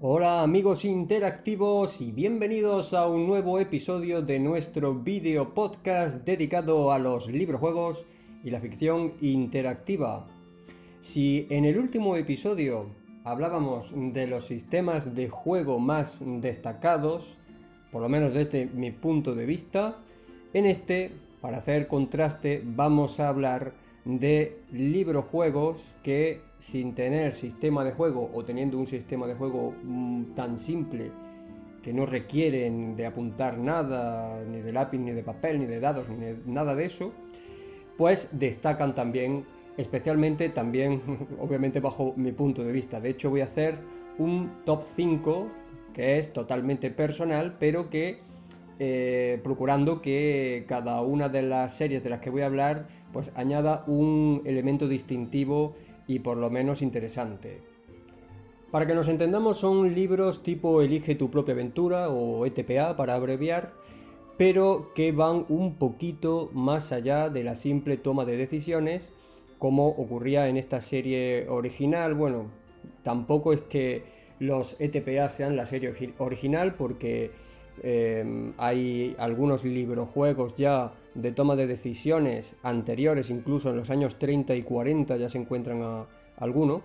Hola amigos interactivos y bienvenidos a un nuevo episodio de nuestro video podcast dedicado a los librojuegos y la ficción interactiva. Si en el último episodio hablábamos de los sistemas de juego más destacados, por lo menos desde mi punto de vista, en este, para hacer contraste, vamos a hablar de librojuegos que sin tener sistema de juego o teniendo un sistema de juego tan simple que no requieren de apuntar nada, ni de lápiz, ni de papel, ni de dados, ni de nada de eso, pues destacan también, especialmente también, obviamente bajo mi punto de vista. De hecho voy a hacer un top 5 que es totalmente personal, pero que procurando que cada una de las series de las que voy a hablar pues añada un elemento distintivo y por lo menos interesante. Para que nos entendamos, son libros tipo Elige tu propia aventura o ETPA para abreviar, pero que van un poquito más allá de la simple toma de decisiones, como ocurría en esta serie original. Bueno, tampoco es que los ETPA sean la serie original, porque hay algunos librojuegos ya de toma de decisiones anteriores, incluso en los años 30 y 40 ya se encuentran algunos.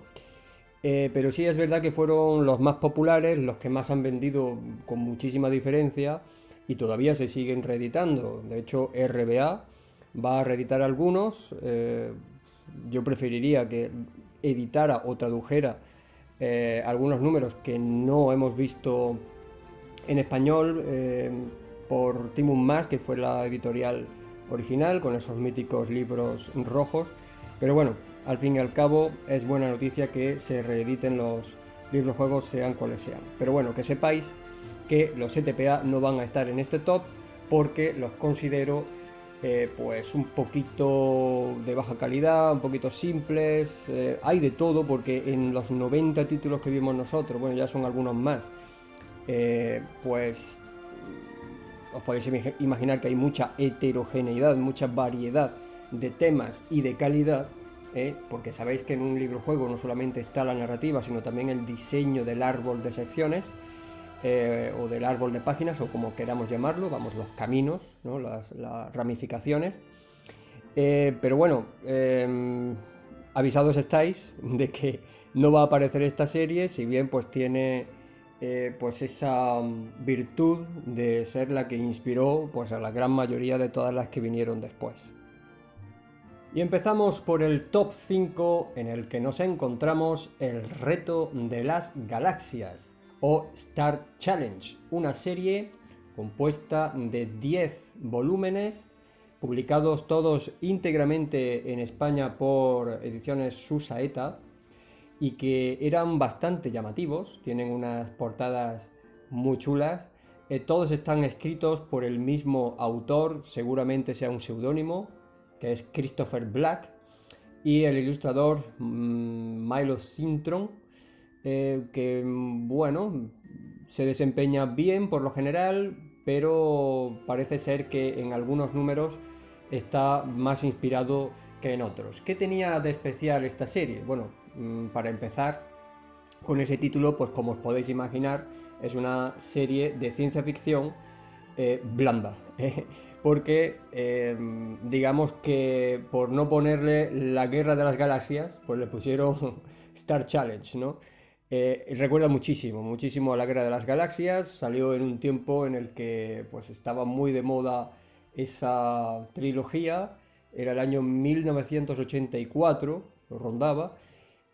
Pero sí es verdad que fueron los más populares, los que más han vendido con muchísima diferencia y todavía se siguen reeditando. De hecho, RBA va a reeditar algunos. Yo preferiría que editara o tradujera algunos números que no hemos visto en español por Timon Mas, que fue la editorial original, con esos míticos libros rojos. Pero bueno, al fin y al cabo es buena noticia que se reediten los libros juegos sean cuales sean. Pero bueno, que sepáis que los ETPA no van a estar en este top porque los considero pues un poquito de baja calidad, un poquito simples. Hay de todo porque en los 90 títulos que vimos nosotros, bueno, ya son algunos más, pues os podéis imaginar que hay mucha heterogeneidad, mucha variedad de temas y de calidad, porque sabéis que en un libro juego no solamente está la narrativa, sino también el diseño del árbol de secciones, o del árbol de páginas, o como queramos llamarlo, vamos, los caminos, ¿no? las ramificaciones. Pero bueno, avisados estáis de que no va a aparecer esta serie, si bien pues tiene pues esa virtud de ser la que inspiró pues a la gran mayoría de todas las que vinieron después. Y empezamos por el top 5, en el que nos encontramos el reto de las galaxias o Star Challenge, una serie compuesta de 10 volúmenes publicados todos íntegramente en España por Ediciones Susaeta y que eran bastante llamativos, tienen unas portadas muy chulas. Todos están escritos por el mismo autor, seguramente sea un seudónimo, que es Christopher Black, y el ilustrador Milo Cintron, que bueno, se desempeña bien por lo general, pero parece ser que en algunos números está más inspirado que en otros. ¿Qué tenía de especial esta serie? Bueno, para empezar, con ese título, pues como os podéis imaginar, es una serie de ciencia ficción blanda. Porque digamos que por no ponerle la guerra de las galaxias, pues le pusieron Star Challenge, ¿no? Recuerda muchísimo, muchísimo a la guerra de las galaxias. Salió en un tiempo en el que pues estaba muy de moda esa trilogía. Era el año 1984, lo rondaba,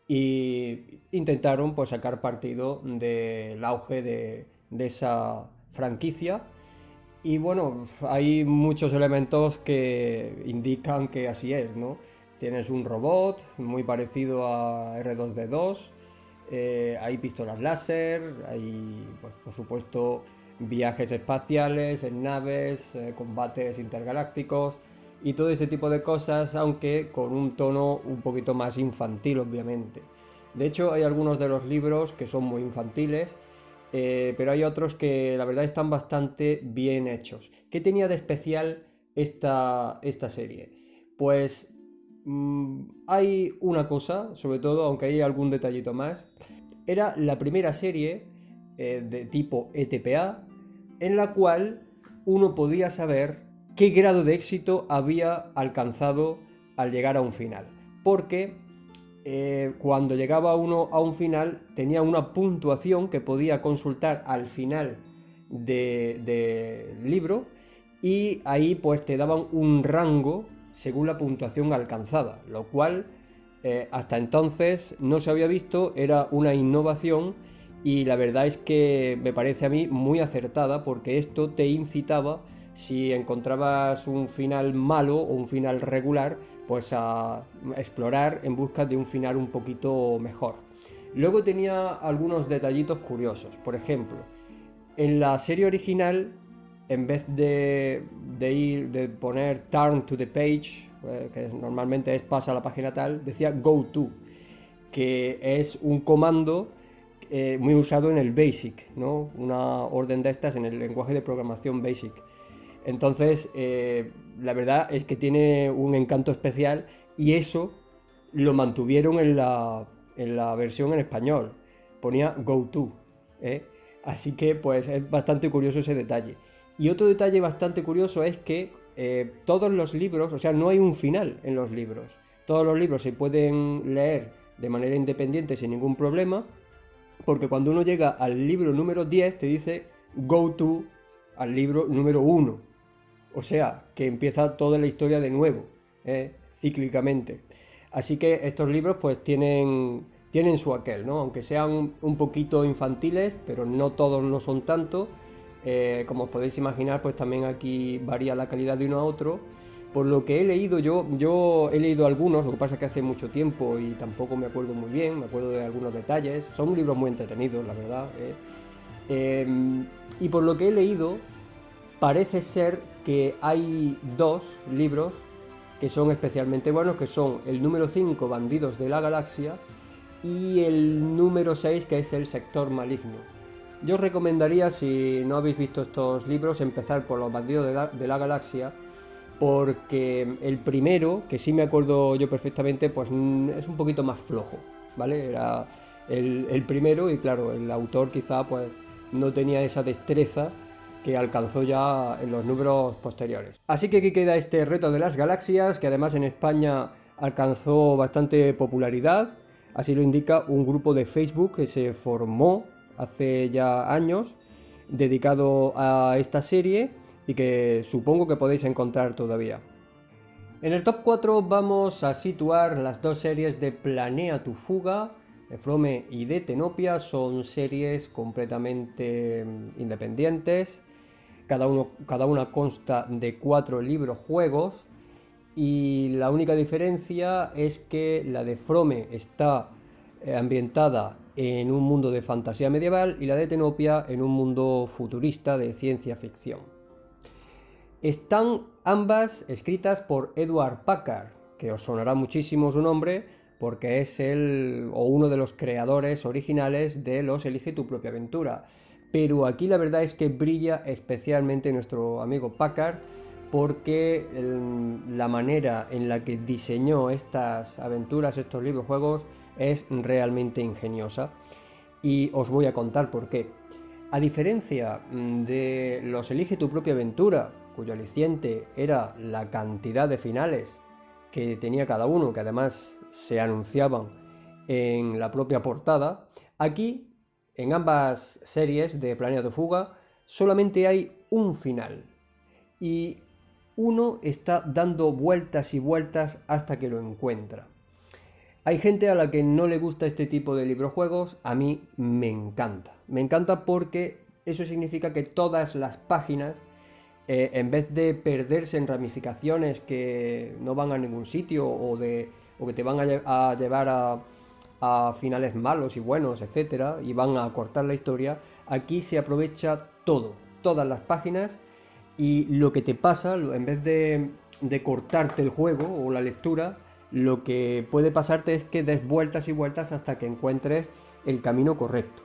y intentaron pues sacar partido del auge de esa franquicia. Y bueno, hay muchos elementos que indican que así es, ¿no? Tienes un robot muy parecido a R2D2, hay pistolas láser, hay, pues, por supuesto, viajes espaciales en naves, combates intergalácticos y todo ese tipo de cosas, aunque con un tono un poquito más infantil, obviamente. De hecho, hay algunos de los libros que son muy infantiles, pero hay otros que la verdad están bastante bien hechos. ¿Qué tenía de especial esta serie? Pues hay una cosa, sobre todo, aunque hay algún detallito más. Era la primera serie de tipo ETPA, en la cual uno podía saber qué grado de éxito había alcanzado al llegar a un final. Porque cuando llegaba uno a un final tenía una puntuación que podía consultar al final del libro, y ahí pues te daban un rango según la puntuación alcanzada, lo cual hasta entonces no se había visto, era una innovación, y la verdad es que me parece a mí muy acertada, porque esto te incitaba, si encontrabas un final malo o un final regular, pues a explorar en busca de un final un poquito mejor. Luego tenía algunos detallitos curiosos. Por ejemplo, en la serie original, en vez de poner turn to the page, que normalmente es pasa a la página tal, decía go to, que es un comando muy usado en el BASIC, ¿no? Una orden de estas en el lenguaje de programación BASIC. Entonces, la verdad es que tiene un encanto especial, y eso lo mantuvieron en la versión en español. Ponía go to, ¿eh? Así que pues es bastante curioso ese detalle. Y otro detalle bastante curioso es que todos los libros, o sea, no hay un final en los libros. Todos los libros se pueden leer de manera independiente sin ningún problema, porque cuando uno llega al libro número 10 te dice go to al libro número 1. O sea, que empieza toda la historia de nuevo, cíclicamente. Así que estos libros pues tienen su aquel, ¿no? Aunque sean un poquito infantiles, pero no todos lo son tanto. Como os podéis imaginar, pues también aquí varía la calidad de uno a otro. Por lo que he leído, yo he leído algunos, lo que pasa es que hace mucho tiempo y tampoco me acuerdo muy bien, me acuerdo de algunos detalles. Son libros muy entretenidos, la verdad. Y por lo que he leído, parece ser que hay dos libros que son especialmente buenos, que son el número 5, Bandidos de la Galaxia, y el número 6, que es El Sector Maligno. Yo os recomendaría, si no habéis visto estos libros, empezar por Los Bandidos de la Galaxia, porque el primero, que sí me acuerdo yo perfectamente, pues es un poquito más flojo, ¿vale? Era el primero, y claro, el autor quizá pues no tenía esa destreza que alcanzó ya en los números posteriores. Así que aquí queda este reto de las galaxias, que además en España alcanzó bastante popularidad. Así lo indica un grupo de Facebook que se formó hace ya años, dedicado a esta serie, y que supongo que podéis encontrar todavía. En el top 4 vamos a situar las dos series de Planea tu fuga, de Frome y de Tenopia. Son series completamente independientes. Cada una consta de 4 libros juegos, y la única diferencia es que la de Frome está ambientada en un mundo de fantasía medieval, y la de Tenopia en un mundo futurista de ciencia ficción. Están ambas escritas por Edward Packard, que os sonará muchísimo su nombre porque es uno de los creadores originales de los Elige tu propia aventura. Pero aquí la verdad es que brilla especialmente nuestro amigo Packard, porque la manera en la que diseñó estas aventuras, estos libros juegos, es realmente ingeniosa. Y os voy a contar por qué. A diferencia de los Elige tu propia aventura, cuyo aliciente era la cantidad de finales que tenía cada uno, que además se anunciaban en la propia portada, aquí, en ambas series de Planea tu fuga, solamente hay un final, y uno está dando vueltas y vueltas hasta que lo encuentra. Hay gente a la que no le gusta este tipo de librojuegos. A mí me encanta. Me encanta porque eso significa que todas las páginas, en vez de perderse en ramificaciones que no van a ningún sitio, o que te van a llevar a finales malos y buenos, etcétera, y van a cortar la historia, aquí se aprovecha todas las páginas, y lo que te pasa, en vez de cortarte el juego o la lectura, lo que puede pasarte es que des vueltas y vueltas hasta que encuentres el camino correcto.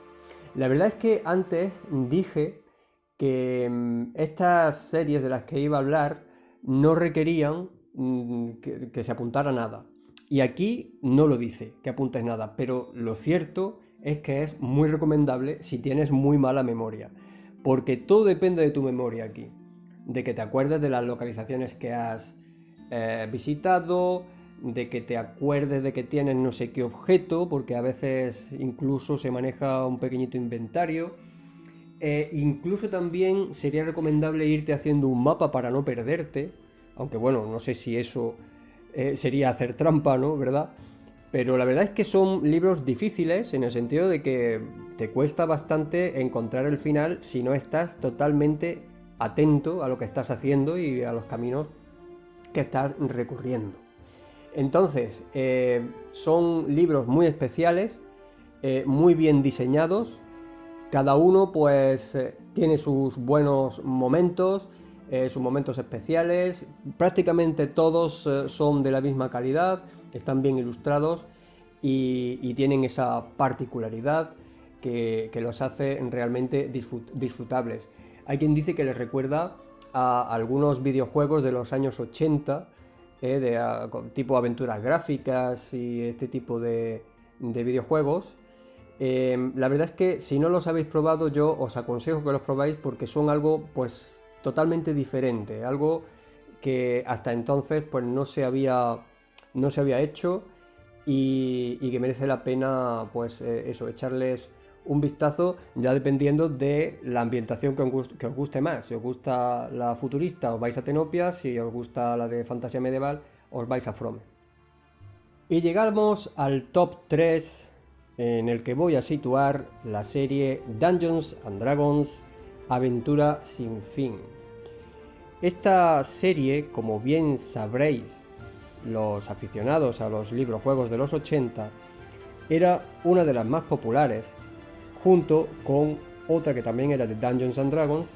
La verdad es que antes dije que estas series de las que iba a hablar no requerían que se apuntara nada. Y aquí no lo dice, que apuntes nada, pero lo cierto es que es muy recomendable si tienes muy mala memoria, porque todo depende de tu memoria aquí, de que te acuerdes de las localizaciones que has visitado, de que te acuerdes de que tienes no sé qué objeto, porque a veces incluso se maneja un pequeñito inventario. Incluso también sería recomendable irte haciendo un mapa para no perderte, aunque bueno, no sé si eso sería hacer trampa, ¿no? ¿Verdad? Pero la verdad es que son libros difíciles en el sentido de que te cuesta bastante encontrar el final si no estás totalmente atento a lo que estás haciendo y a los caminos que estás recurriendo. Entonces, son libros muy especiales, muy bien diseñados. Cada uno pues tiene sus buenos momentos, sus momentos especiales. Prácticamente todos son de la misma calidad, están bien ilustrados y tienen esa particularidad que los hace realmente disfrutables. Hay quien dice que les recuerda a algunos videojuegos de los años 80, tipo aventuras gráficas y este tipo de videojuegos. La verdad es que si no los habéis probado, yo os aconsejo que los probáis porque son algo pues totalmente diferente, algo que hasta entonces pues no se había hecho y que merece la pena pues eso, echarles un vistazo ya dependiendo de la ambientación que os guste más. Si os gusta la futurista os vais a Tenopia, si os gusta la de fantasía medieval os vais a Frome. Y llegamos al top 3 en el que voy a situar la serie Dungeons and Dragons Aventura sin fin. Esta serie, como bien sabréis los aficionados a los librojuegos de los 80, era una de las más populares, junto con otra que también era de Dungeons and Dragons,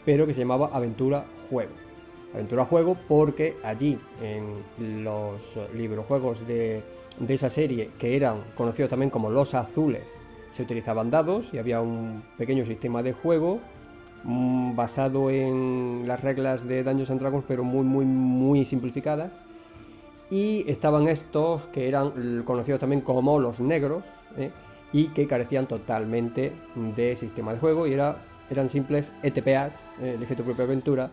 pero que se llamaba Aventura Juego. Aventura Juego porque allí en los librojuegos de esa serie, que eran conocidos también como los azules, se utilizaban dados y había un pequeño sistema de juego basado en las reglas de Dungeons and Dragons, pero muy simplificadas. Y estaban estos que eran conocidos también como los negros, y que carecían totalmente de sistema de juego y eran simples ETPAs, elige tu propia aventura,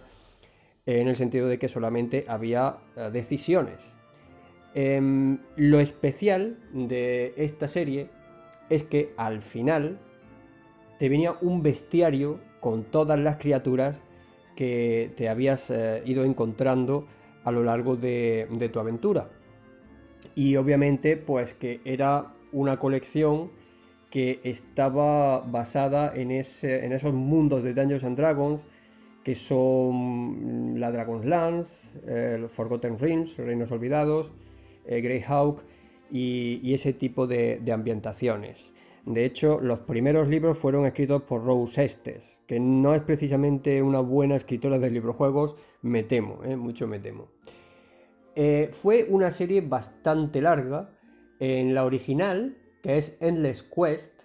en el sentido de que solamente había decisiones. Lo especial de esta serie es que al final te venía un bestiario con todas las criaturas que te habías ido encontrando a lo largo de tu aventura. Y obviamente pues que era una colección que estaba basada en esos mundos de Dungeons and Dragons, que son la Dragon's Lance, los Forgotten Realms, Reinos Olvidados, Greyhawk y ese tipo de ambientaciones. De hecho, los primeros libros fueron escritos por Rose Estes, que no es precisamente una buena escritora de librojuegos, me temo, mucho me temo. Fue una serie bastante larga. En la original, que es Endless Quest,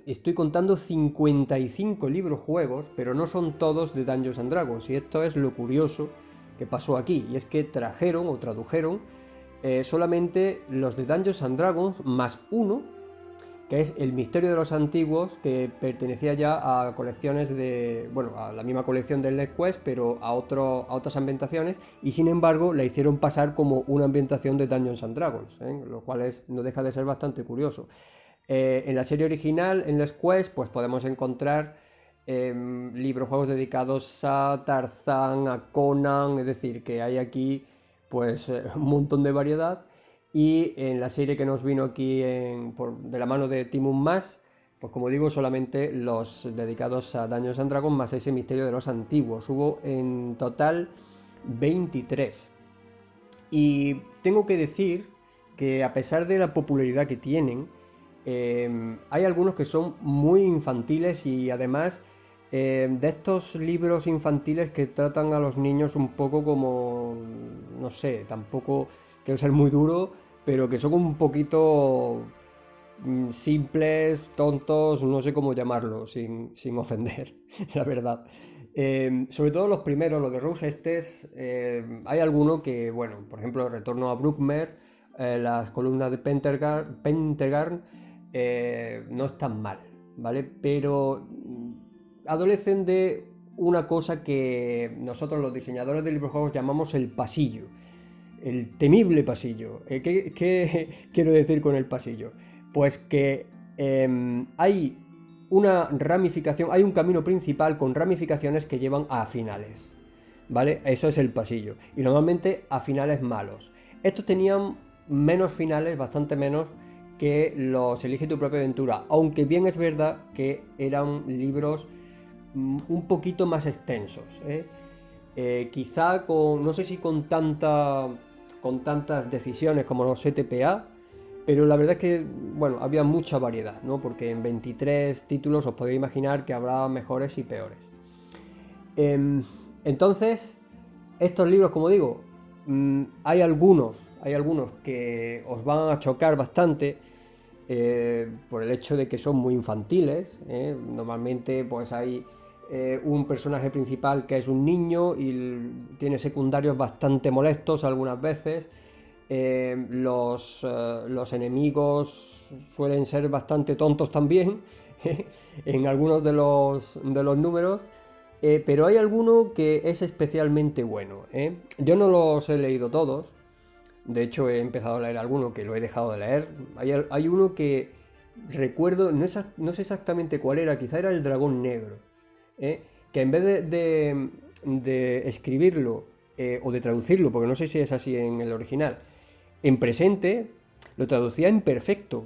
estoy contando 55 libros juegos, pero no son todos de Dungeons and Dragons. Y esto es lo curioso que pasó aquí, y es que trajeron o tradujeron solamente los de Dungeons and Dragons más uno, que es El Misterio de los Antiguos, que pertenecía ya a colecciones a la misma colección del Endless Quest, pero a otras ambientaciones, y sin embargo la hicieron pasar como una ambientación de Dungeons and Dragons, lo cual no deja de ser bastante curioso. En la serie original, en Endless Quest, pues podemos encontrar librojuegos dedicados a Tarzán, a Conan, es decir, que hay aquí pues un montón de variedad. Y en la serie que nos vino aquí de la mano de Timun Mas, pues como digo, solamente los dedicados a Dungeons and Dragons más ese Misterio de los Antiguos. Hubo en total 23. Y tengo que decir que a pesar de la popularidad que tienen, hay algunos que son muy infantiles y además de estos libros infantiles que tratan a los niños un poco como, no sé, tampoco quiero ser muy duro, pero que son un poquito simples, tontos, no sé cómo llamarlo, sin ofender, la verdad. Sobre todo los primeros, los de Rose Estes, hay alguno que, bueno, por ejemplo, Retorno a Bruckmer las columnas de Pentergarn no están mal, ¿vale? Pero adolecen de una cosa que nosotros los diseñadores de librojuegos llamamos el pasillo, el temible pasillo. ¿Qué quiero decir con el pasillo? Pues que hay una ramificación, hay un camino principal con ramificaciones que llevan a finales, ¿vale? Eso es el pasillo, y normalmente a finales malos. Estos tenían menos finales, bastante menos que los Elige tu propia aventura, aunque bien es verdad que eran libros un poquito más extensos, quizá con, no sé si con tantas decisiones como los ETPA, pero la verdad es que, bueno, había mucha variedad, ¿no? Porque en 23 títulos os podéis imaginar que habrá mejores y peores. Entonces, estos libros, como digo, hay algunos que os van a chocar bastante por el hecho de que son muy infantiles. Normalmente, pues hay un personaje principal que es un niño y tiene secundarios bastante molestos algunas veces. Los enemigos suelen ser bastante tontos también en algunos de los números. Pero hay alguno que es especialmente bueno. Yo no los he leído todos. De hecho, he empezado a leer alguno que lo he dejado de leer. Hay uno que recuerdo, no sé exactamente cuál era, quizá era el dragón negro. Que en vez de escribirlo o de traducirlo, porque no sé si es así en el original, en presente, lo traducía en perfecto.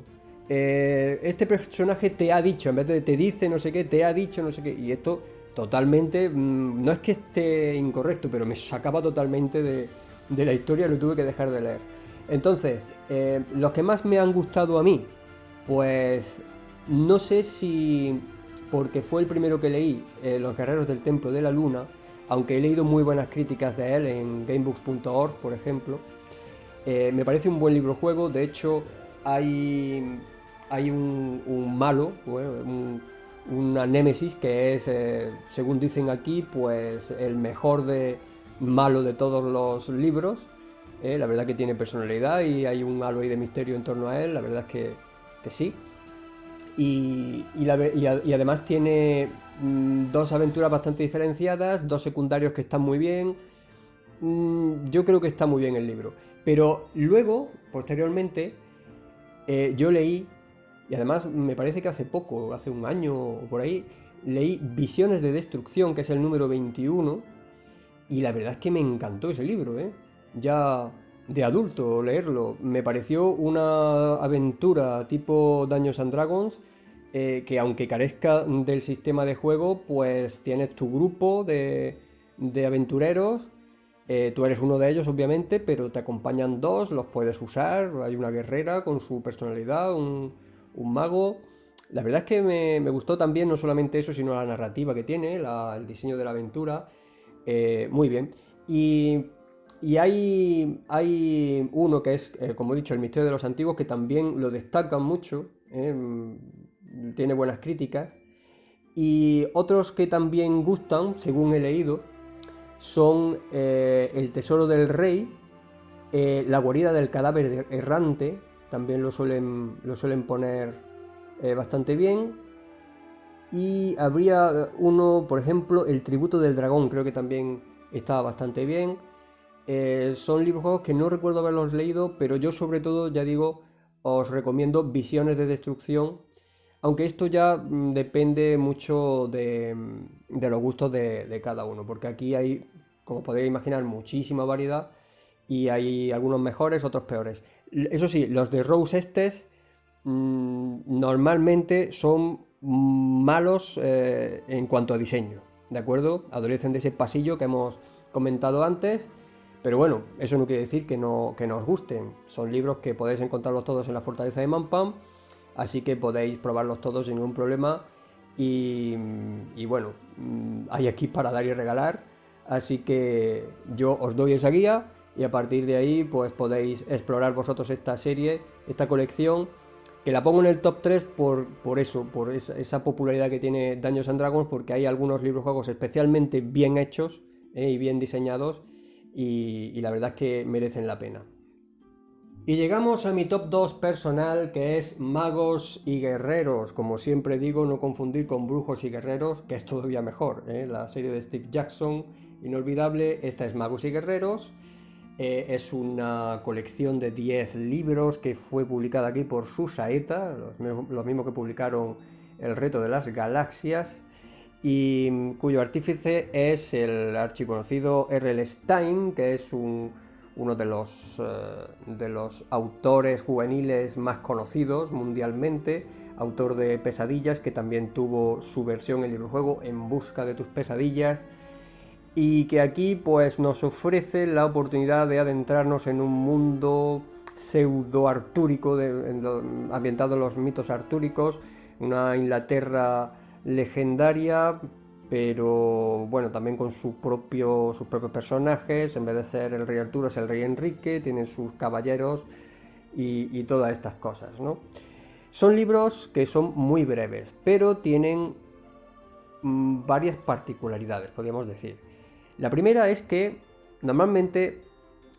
Este personaje te ha dicho, en vez de te dice no sé qué, te ha dicho no sé qué. Y esto totalmente, no es que esté incorrecto, pero me sacaba totalmente de la historia, lo tuve que dejar de leer. Entonces, los que más me han gustado a mí, pues no sé si porque fue el primero que leí, Los Guerreros del Templo de la Luna, aunque he leído muy buenas críticas de él en gamebooks.org, por ejemplo. Me parece un buen libro juego. De hecho, hay un malo, bueno, una némesis que es, según dicen aquí, pues el mejor malo de todos los libros. La verdad que tiene personalidad y hay un halo ahí de misterio en torno a él. La verdad es que sí. Y además tiene dos aventuras bastante diferenciadas, dos secundarios que están muy bien. Yo creo que está muy bien el libro. Pero luego, posteriormente, yo leí, y además me parece que hace poco, hace un año o por ahí, leí Visiones de Destrucción, que es el número 21, y la verdad es que me encantó ese libro, ya de adulto leerlo. Me pareció una aventura tipo Dungeons and Dragons, que aunque carezca del sistema de juego, pues tienes tu grupo de aventureros. Tú eres uno de ellos, obviamente, pero te acompañan dos, los puedes usar. Hay una guerrera con su personalidad, un mago. La verdad es que me gustó también, no solamente eso, sino la narrativa que tiene, el diseño de la aventura. Muy bien. Y hay uno que es, como he dicho, El Misterio de los Antiguos, que también lo destacan mucho. Tiene buenas críticas. Y otros que también gustan, según he leído, son El Tesoro del Rey, La Guarida del Cadáver Errante, también lo suelen poner bastante bien. Y habría uno, por ejemplo, El Tributo del Dragón, creo que también está bastante bien. Son libros que no recuerdo haberlos leído, pero yo sobre todo, ya digo, os recomiendo Visiones de Destrucción, aunque esto ya depende mucho de los gustos de cada uno, porque aquí hay, como podéis imaginar, muchísima variedad y hay algunos mejores, otros peores. Eso sí, los de Rose Estes normalmente son malos en cuanto a diseño, ¿de acuerdo? Adolecen de ese pasillo que hemos comentado antes, pero bueno, eso no quiere decir que no os gusten. Son libros que podéis encontrarlos todos en la Fortaleza de Manpam, así que podéis probarlos todos sin ningún problema. Y bueno, hay aquí para dar y regalar, así que yo os doy esa guía y a partir de ahí pues podéis explorar vosotros esta serie, esta colección, que la pongo en el top 3 por eso, por esa popularidad que tiene Dungeons and Dragons, porque hay algunos libros juegos especialmente bien hechos y bien diseñados, y la verdad es que merecen la pena. Y llegamos a mi top 2 personal, que es Magos y Guerreros. Como siempre digo, no confundir con Brujos y Guerreros, que es todavía mejor, ¿eh? La serie de Steve Jackson, inolvidable. Esta es Magos y Guerreros. Es una colección de 10 libros que fue publicada aquí por Susaeta, los mismos que publicaron El Reto de las Galaxias, y cuyo artífice es el archiconocido R.L. Stine, que es uno de los autores juveniles más conocidos mundialmente, autor de Pesadillas, que también tuvo su versión en el librojuego En busca de tus pesadillas, y que aquí pues nos ofrece la oportunidad de adentrarnos en un mundo pseudo-artúrico, ambientado en los mitos artúricos, una Inglaterra legendaria, pero bueno, también con sus propios personajes. En vez de ser el rey Arturo, es el rey Enrique, tienen sus caballeros y todas estas cosas, ¿no? Son libros que son muy breves, pero tienen varias particularidades, podríamos decir. La primera es que normalmente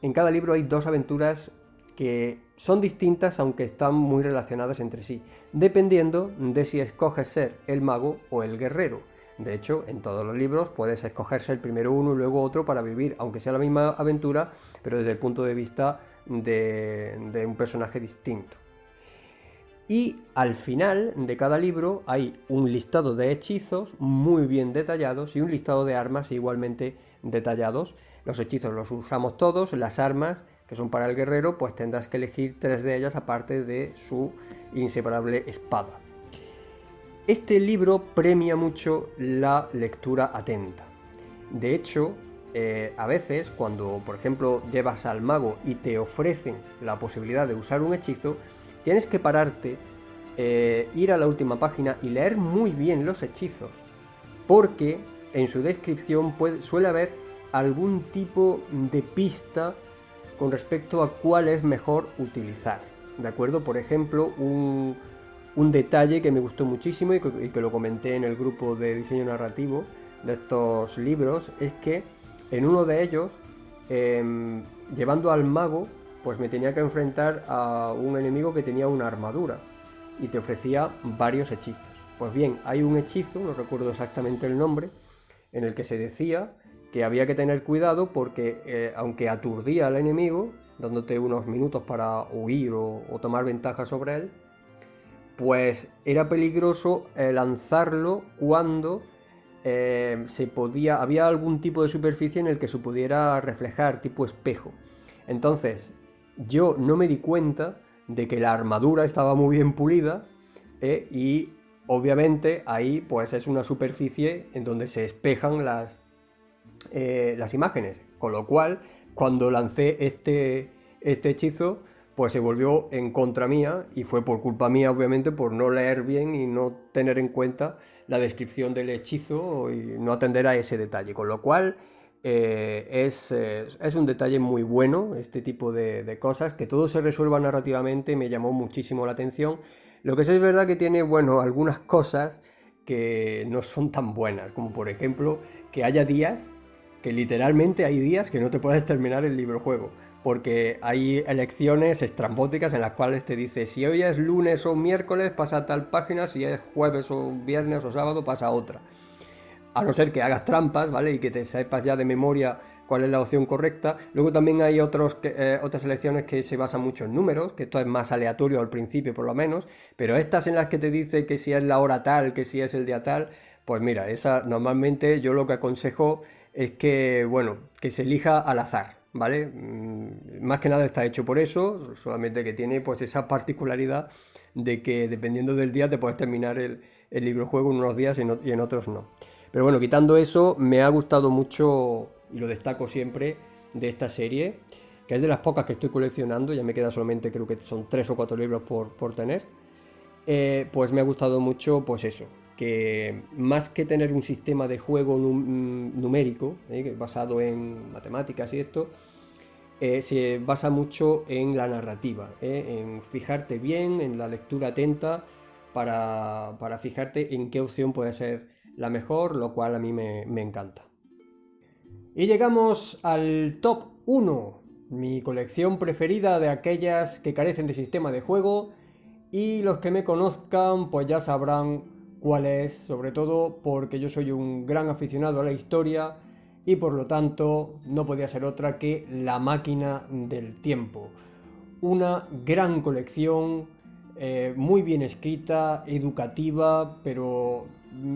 en cada libro hay 2 aventuras que son distintas, aunque están muy relacionadas entre sí, dependiendo de si escoges ser el mago o el guerrero. De hecho, en todos los libros puedes escoger ser primero uno y luego otro para vivir, aunque sea la misma aventura, pero desde el punto de vista de un personaje distinto. Y al final de cada libro hay un listado de hechizos muy bien detallados y un listado de armas igualmente detallados. Los hechizos los usamos todos, las armas, que son para el guerrero, pues tendrás que elegir 3 de ellas aparte de su inseparable espada. Este libro premia mucho la lectura atenta. De hecho, a veces cuando, por ejemplo, llevas al mago y te ofrecen la posibilidad de usar un hechizo, tienes que pararte, ir a la última página y leer muy bien los hechizos, porque en su descripción suele haber algún tipo de pista con respecto a cuál es mejor utilizar, ¿de acuerdo? Por ejemplo, un detalle que me gustó muchísimo y que lo comenté en el grupo de diseño narrativo de estos libros, es que en uno de ellos, llevando al mago, pues me tenía que enfrentar a un enemigo que tenía una armadura y te ofrecía varios hechizos. Pues bien, hay un hechizo, no recuerdo exactamente el nombre, en el que se decía que había que tener cuidado porque aunque aturdía al enemigo, dándote unos minutos para huir o tomar ventaja sobre él, pues era peligroso lanzarlo cuando había algún tipo de superficie en el que se pudiera reflejar, tipo espejo. Entonces, yo no me di cuenta de que la armadura estaba muy bien pulida, y obviamente ahí pues es una superficie en donde se espejan las imágenes, con lo cual cuando lancé este hechizo pues se volvió en contra mía y fue por culpa mía, obviamente, por no leer bien y no tener en cuenta la descripción del hechizo y no atender a ese detalle, con lo cual es un detalle muy bueno, este tipo de cosas, que todo se resuelva narrativamente me llamó muchísimo la atención. Lo que sí es verdad que tiene, bueno, algunas cosas que no son tan buenas, como por ejemplo que haya días, que literalmente hay días que no te puedes terminar el librojuego, porque hay elecciones estrambóticas en las cuales te dice si hoy es lunes o miércoles pasa a tal página, si es jueves o viernes o sábado pasa a otra. A no ser que hagas trampas, ¿vale? Y que te sepas ya de memoria cuál es la opción correcta. Luego también hay otras elecciones que se basan mucho en números, que esto es más aleatorio al principio por lo menos, pero estas en las que te dice que si es la hora tal, que si es el día tal, pues mira, esa normalmente yo lo que aconsejo es que, bueno, que se elija al azar, ¿vale? Más que nada está hecho por eso, solamente que tiene pues esa particularidad de que dependiendo del día te puedes terminar el librojuego en unos días y en otros no. Pero bueno, quitando eso, me ha gustado mucho, y lo destaco siempre, de esta serie, que es de las pocas que estoy coleccionando, ya me queda solamente, creo que son 3 o 4 libros por tener. Pues me ha gustado mucho, pues eso, que más que tener un sistema de juego numérico, basado en matemáticas y esto, se basa mucho en la narrativa, en fijarte bien, en la lectura atenta, para fijarte en qué opción puede ser la mejor, lo cual a mí me encanta. Y llegamos al top 1 mi colección preferida de aquellas que carecen de sistema de juego, y los que me conozcan pues ya sabrán cuál es, sobre todo porque yo soy un gran aficionado a la historia y por lo tanto no podía ser otra que La máquina del tiempo. Una gran colección, muy bien escrita, educativa, pero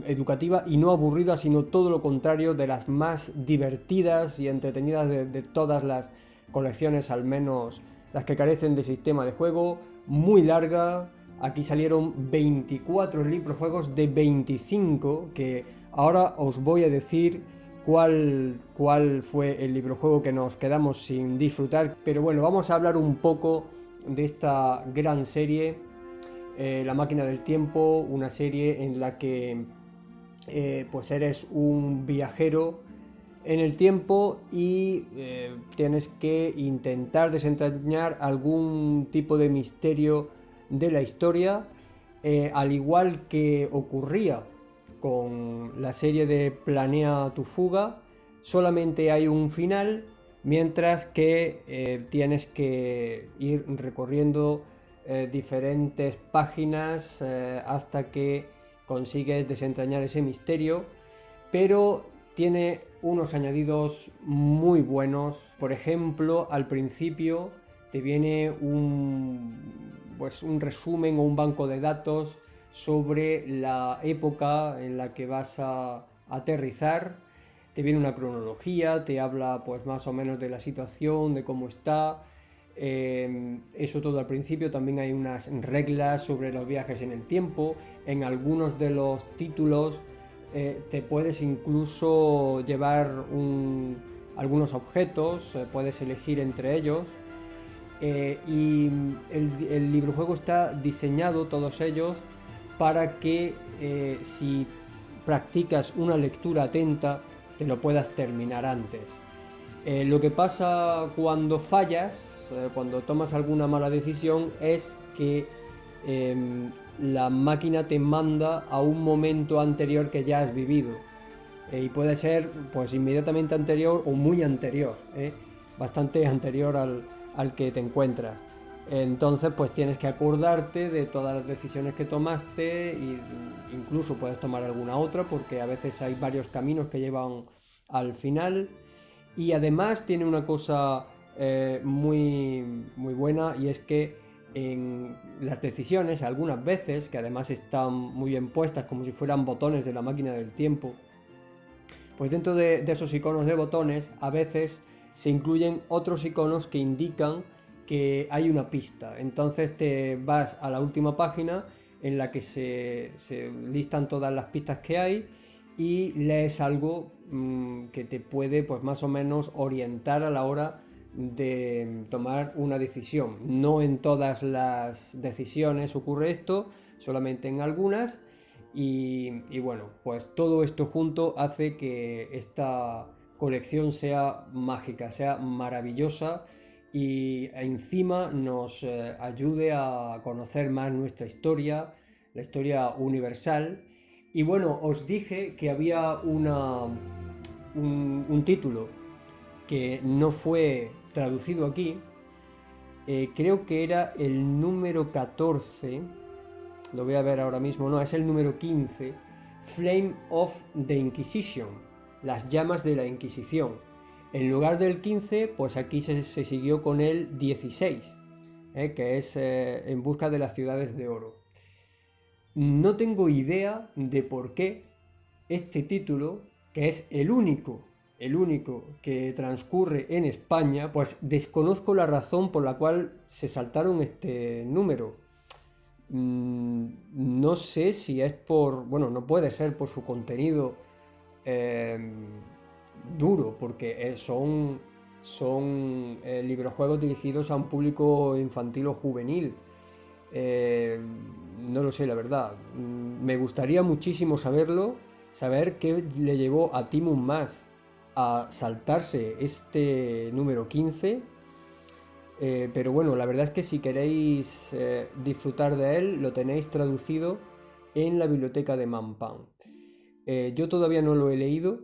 educativa y no aburrida, sino todo lo contrario, de las más divertidas y entretenidas de todas las colecciones, al menos las que carecen de sistema de juego. Muy larga, aquí salieron 24 libros juegos de 25, que ahora os voy a decir cuál fue el librojuego que nos quedamos sin disfrutar. Pero bueno, vamos a hablar un poco de esta gran serie, La máquina del tiempo, una serie en la que pues eres un viajero en el tiempo y tienes que intentar desentrañar algún tipo de misterio de la historia, al igual que ocurría con la serie de Planea tu fuga. Solamente hay un final, mientras que tienes que ir recorriendo diferentes páginas hasta que consigues desentrañar ese misterio, pero tiene unos añadidos muy buenos. Por ejemplo, al principio te viene un resumen o un banco de datos sobre la época en la que vas a aterrizar. Te viene una cronología, te habla pues más o menos de la situación, de cómo está. Eso todo al principio. También hay unas reglas sobre los viajes en el tiempo. En algunos de los títulos te puedes incluso llevar algunos objetos, puedes elegir entre ellos. Y el librojuego está diseñado, todos ellos, para que si practicas una lectura atenta, te lo puedas terminar antes. Lo que pasa cuando fallas, cuando tomas alguna mala decisión, es que la máquina te manda a un momento anterior que ya has vivido. Y puede ser pues inmediatamente anterior o muy anterior, bastante anterior al que te encuentras. Entonces pues tienes que acordarte de todas las decisiones que tomaste, e incluso puedes tomar alguna otra, porque a veces hay varios caminos que llevan al final. Y además tiene una cosa muy, muy buena, y es que en las decisiones, algunas veces, que además están muy bien puestas como si fueran botones de la máquina del tiempo, pues dentro de esos iconos de botones a veces se incluyen otros iconos que indican que hay una pista. Entonces te vas a la última página en la que se listan todas las pistas que hay y lees algo que te puede pues más o menos orientar a la hora de tomar una decisión. No en todas las decisiones ocurre esto, solamente en algunas. Y bueno, pues todo esto junto hace que esta colección sea mágica, sea maravillosa, y encima nos ayude a conocer más nuestra historia, la historia universal. Y bueno, os dije que había un título que no fue traducido aquí. Creo que era el número 14. Lo voy a ver ahora mismo. No, es el número 15. Flame of the Inquisition, las llamas de la Inquisición. En lugar del 15, pues aquí se siguió con el 16, que es En busca de las ciudades de oro. No tengo idea de por qué este título, que es el único que transcurre en España, pues desconozco la razón por la cual se saltaron este número. No sé si es por, bueno, no puede ser por su contenido duro, porque son librojuegos dirigidos a un público infantil o juvenil. No lo sé, la verdad. Me gustaría muchísimo saber qué le llevó a Timun Mas a saltarse este número 15. Pero bueno, la verdad es que si queréis disfrutar de él, lo tenéis traducido en la biblioteca de Manpan. Yo todavía no lo he leído,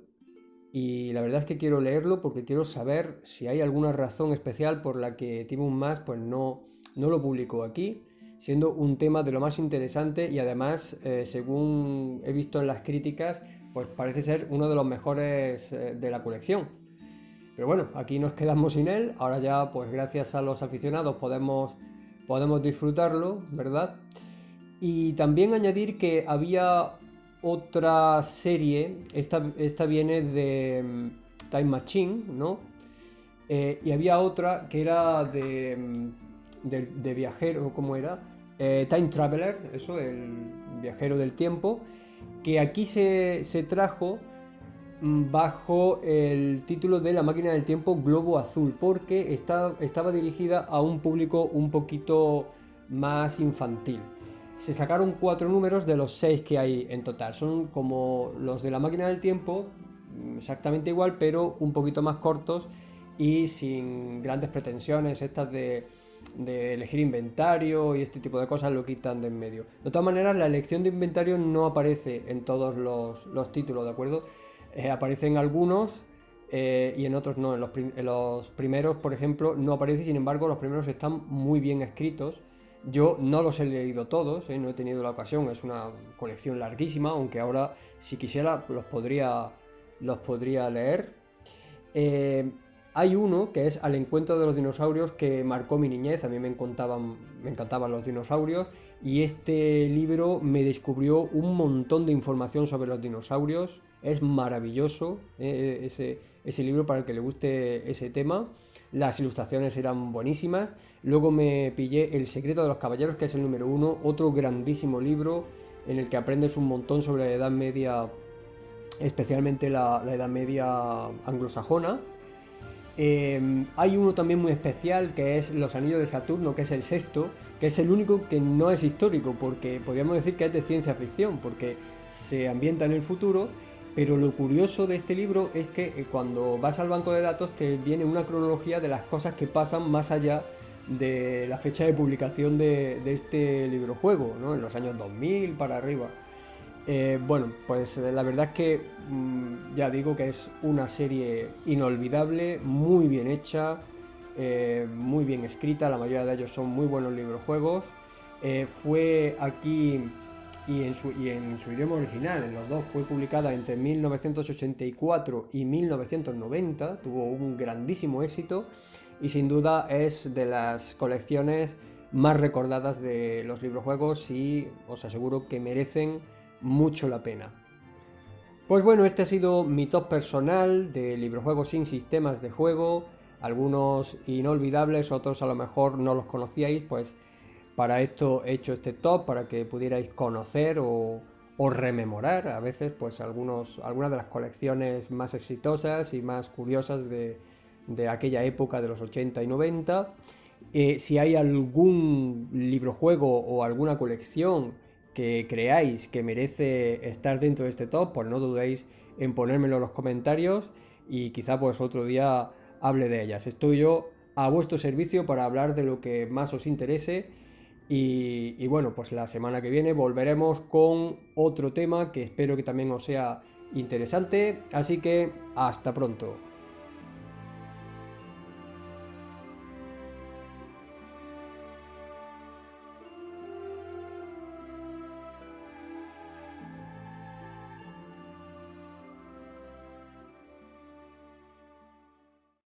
y la verdad es que quiero leerlo porque quiero saber si hay alguna razón especial por la que Tim Mas pues no lo publicó aquí, siendo un tema de lo más interesante y además, según he visto en las críticas, pues parece ser uno de los mejores de la colección. Pero bueno, aquí nos quedamos sin él, ahora ya pues gracias a los aficionados podemos disfrutarlo, ¿verdad? Y también añadir que había otra serie, esta viene de Time Machine, ¿no? Y había otra que era de viajero, ¿cómo era? Time Traveler, eso, el viajero del tiempo, que aquí se trajo bajo el título de La máquina del tiempo Globo Azul, porque estaba dirigida a un público un poquito más infantil. Se sacaron 4 números de los 6 que hay en total. Son como los de La máquina del tiempo, exactamente igual, pero un poquito más cortos y sin grandes pretensiones, estas de elegir inventario y este tipo de cosas lo quitan de en medio. De todas maneras, la elección de inventario no aparece en todos los títulos, ¿de acuerdo? Aparecen algunos y en otros no. En los primeros, por ejemplo, no aparece, sin embargo, los primeros están muy bien escritos. Yo no los he leído todos, no he tenido la ocasión, es una colección larguísima, aunque ahora, si quisiera, los podría leer. Eh, Hay uno que es Al encuentro de los dinosaurios que marcó mi niñez, a mí me encantaban los dinosaurios y este libro me descubrió un montón de información sobre los dinosaurios, es maravilloso ese libro para el que le guste ese tema, las ilustraciones eran buenísimas, luego me pillé El secreto de los caballeros que es el número 1, otro grandísimo libro en el que aprendes un montón sobre la Edad Media, especialmente la Edad Media anglosajona. Hay uno también muy especial que es Los Anillos de Saturno, que es el sexto, que es el único que no es histórico, porque podríamos decir que es de ciencia ficción, porque se ambienta en el futuro, pero lo curioso de este libro es que cuando vas al banco de datos te viene una cronología de las cosas que pasan más allá de la fecha de publicación de este libro juego, ¿no? En los años 2000 para arriba. Bueno, pues la verdad es que ya digo que es una serie inolvidable, muy bien hecha, muy bien escrita, la mayoría de ellos son muy buenos libros juegos. Fue aquí y en su idioma original, en los dos, fue publicada entre 1984 y 1990, tuvo un grandísimo éxito y sin duda es de las colecciones más recordadas de los libros juegos y os aseguro que merecen mucho la pena. Pues bueno, este ha sido mi top personal de librojuegos sin sistemas de juego, algunos inolvidables, otros a lo mejor no los conocíais, pues para esto he hecho este top, para que pudierais conocer o rememorar a veces pues algunas de las colecciones más exitosas y más curiosas de aquella época de los 80 y 90. Si hay algún librojuego o alguna colección que creáis que merece estar dentro de este top, pues no dudéis en ponérmelo en los comentarios y quizá pues otro día hable de ellas. Estoy yo a vuestro servicio para hablar de lo que más os interese y bueno, pues la semana que viene volveremos con otro tema que espero que también os sea interesante, así que hasta pronto.